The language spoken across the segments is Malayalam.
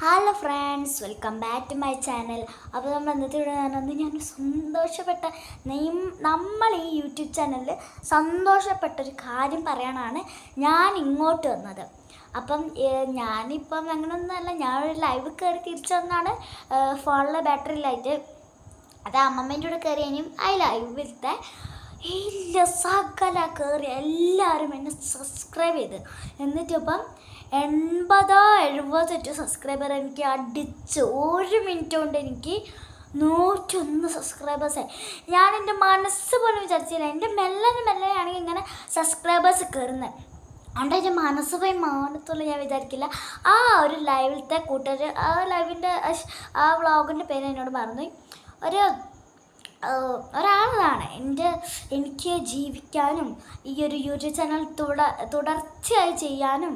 Hello friends, welcome back to my channel. അപ്പോൾ നമ്മൾ ഇന്നത്തെ വീഡിയോ പറഞ്ഞത് ഞാൻ സന്തോഷപ്പെട്ട നമ്മൾ ഈ യൂട്യൂബ് ചാനലിൽ സന്തോഷപ്പെട്ടൊരു കാര്യം പറയാനാണ് ഞാൻ ഇങ്ങോട്ട് വന്നത്. അപ്പം ഞാനിപ്പം അങ്ങനെയൊന്നുമല്ല, ഞാനൊരു ലൈവ് കയറി തിരിച്ചു വന്നാണ് ഫോണിലെ ബാറ്ററി ലൈറ്റ് അത് അമ്മമ്മേൻ്റെ കൂടെ കയറിയതിനും ആ ലൈവിലത്തെ ഇല്ല സകല കയറി എല്ലാവരും എന്നെ സബ്സ്ക്രൈബ് ചെയ്ത്. എന്നിട്ടിപ്പം 80-78 സബ്സ്ക്രൈബർ എനിക്ക് അടിച്ച് 1 മിനിറ്റ് കൊണ്ട് എനിക്ക് 101 സബ്സ്ക്രൈബേഴ്സായി. ഞാൻ എൻ്റെ മനസ്സ് പോലും വിചാരിച്ചില്ല. എൻ്റെ മെല്ലനെയാണെങ്കിൽ ഇങ്ങനെ സബ്സ്ക്രൈബേഴ്സ് കയറുന്നത്. അതുകൊണ്ട് എൻ്റെ മനസ്സ് പോയി മാനത്തുള്ള ഞാൻ വിചാരിക്കില്ല. ആ ഒരു ലൈവിലത്തെ കൂട്ടുകാർ, ആ ലൈവിൻ്റെ ആ വ്ളോഗിൻ്റെ പേര് എന്നോട് പറഞ്ഞു. ഒരാളാണ് എനിക്ക് ജീവിക്കാനും ഈ ഒരു യൂട്യൂബ് ചാനൽ തുടർച്ചയായി ചെയ്യാനും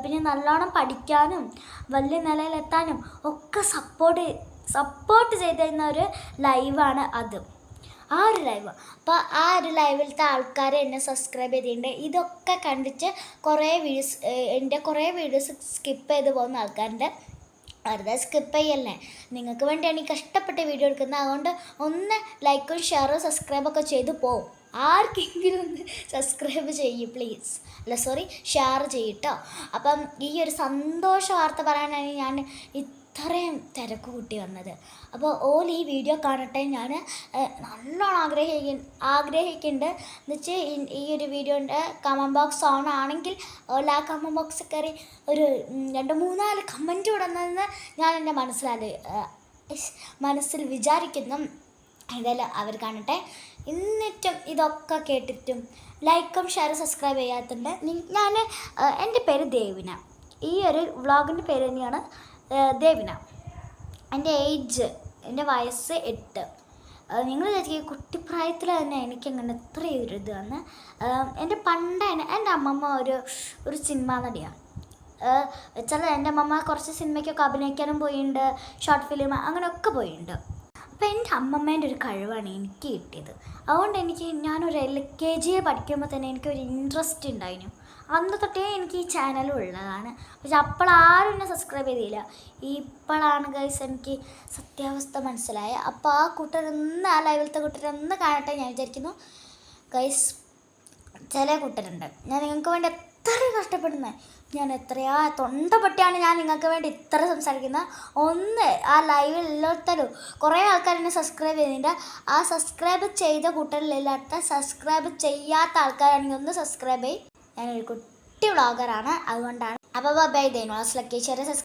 പിന്നെ നല്ലോണം പഠിക്കാനും വലിയ നിലയിലെത്താനും ഒക്കെ സപ്പോർട്ട് ചെയ്തിരുന്ന ഒരു ലൈവാണ് അത്. ആ ഒരു ലൈവ്. അപ്പോൾ ആ ഒരു ലൈവിലത്തെ ആൾക്കാരെ എന്നെ സബ്സ്ക്രൈബ് ചെയ്തിട്ടുണ്ട്. ഇതൊക്കെ കണ്ടിട്ട് എൻ്റെ കുറേ വീഡിയോസ് സ്കിപ്പ് ചെയ്ത് പോകുന്ന ആൾക്കാരുണ്ട്. വെറുതെ സ്കിപ്പ് ചെയ്യല്ലേ, നിങ്ങൾക്ക് വേണ്ടിയാണ് ഈ കഷ്ടപ്പെട്ട വീഡിയോ എടുക്കുന്നത്. അതുകൊണ്ട് ഒന്ന് ലൈക്കും ഷെയറും സബ്സ്ക്രൈബൊക്കെ ചെയ്ത് പോവും. ആർക്കെങ്കിലും ഒന്ന് സബ്സ്ക്രൈബ് ചെയ്യും പ്ലീസ്. ഷെയർ ചെയ്യട്ടോ. അപ്പം ഈ ഒരു സന്തോഷ വാർത്ത പറയാനാണ് ഞാൻ ഇത്രയും തിരക്ക് കൂട്ടി വന്നത്. അപ്പോൾ ഈ വീഡിയോ കാണട്ടെ. ഞാൻ നല്ലോണം ആഗ്രഹിക്കുന്നുണ്ട് എന്ന് വെച്ചാൽ ഈ ഒരു വീഡിയോൻ്റെ കമൻറ്റ് ബോക്സ് ഓൺ ആണെങ്കിൽ ആ കമൻറ്റ് ബോക്സിൽ കയറി ഒരു 2-3-4 കമൻറ്റ് വിടുന്നതെന്ന് ഞാൻ എൻ്റെ മനസ്സിൽ വിചാരിക്കുന്നു. ഇതെല്ലാം അവർ കാണട്ടെ. എന്നിട്ടും ഇതൊക്കെ കേട്ടിട്ടും ലൈക്കും ഷെയറും സബ്സ്ക്രൈബ് ചെയ്യാത്തുണ്ട്. എൻ്റെ പേര് ദേവിന. ഈ ഒരു വ്ളോഗിൻ്റെ പേര് തന്നെയാണ് ദേവിന. എൻ്റെ വയസ്സ് 8. നിങ്ങൾ വിചാരിക്കും കുട്ടിപ്രായത്തിൽ തന്നെ എനിക്കങ്ങനെ എത്ര ഒരു ഇത് വന്ന്. എൻ്റെ അമ്മമ്മ ഒരു സിനിമാ നടിയാണ്. വെച്ചാൽ എൻ്റെ അമ്മമ്മ കുറച്ച് സിനിമയ്ക്കൊക്കെ അഭിനയിക്കാനും പോയിട്ടുണ്ട്, ഷോർട്ട് ഫിലിം അങ്ങനെയൊക്കെ പോയിട്ടുണ്ട്. അപ്പോൾ എൻ്റെ അമ്മമ്മേൻ്റെ ഒരു കഴിവാണ് എനിക്ക് കിട്ടിയത്. അതുകൊണ്ട് ഞാനൊരു LKG പഠിക്കുമ്പോൾ തന്നെ എനിക്കൊരു ഇൻട്രസ്റ്റ് ഉണ്ടായിരുന്നു. അന്ന് തൊട്ടേ എനിക്ക് ഈ ചാനലും ഉള്ളതാണ്. പക്ഷെ അപ്പോഴാരും എന്നെ സബ്സ്ക്രൈബ് ചെയ്തില്ല. ഇപ്പോഴാണ് ഗൈസ് എനിക്ക് സത്യാവസ്ഥ മനസ്സിലായ. അപ്പോൾ ആ ലൈവിലത്തെ കൂട്ടരൊന്ന് കാണട്ടെ ഞാൻ വിചാരിക്കുന്നു. ഗൈസ്, ചില കൂട്ടരുണ്ട് ഞാൻ നിങ്ങൾക്ക് വേണ്ടി എത്രയും കഷ്ടപ്പെടുന്നത്. ഞാൻ എത്രയാ തൊണ്ട പൊട്ടിയാണ് ഞാൻ നിങ്ങൾക്ക് വേണ്ടി ഇത്ര സംസാരിക്കുന്നത്. ഒന്ന് ആ ലൈവിൽ എല്ലാത്തരും കുറേ ആൾക്കാർ എന്നെ സബ്സ്ക്രൈബ് ചെയ്യുന്നുണ്ട്. ആ സബ്സ്ക്രൈബ് ചെയ്ത കൂട്ടരിലില്ലാത്ത സബ്സ്ക്രൈബ് ചെയ്യാത്ത ആൾക്കാരാണെങ്കിൽ ഒന്ന് സബ്സ്ക്രൈബ് ചെയ്യും. ഞാനൊരു കുട്ടി വ്ളോഗറാണ്, അതുകൊണ്ടാണ്. അപ്പോൾ ബൈ.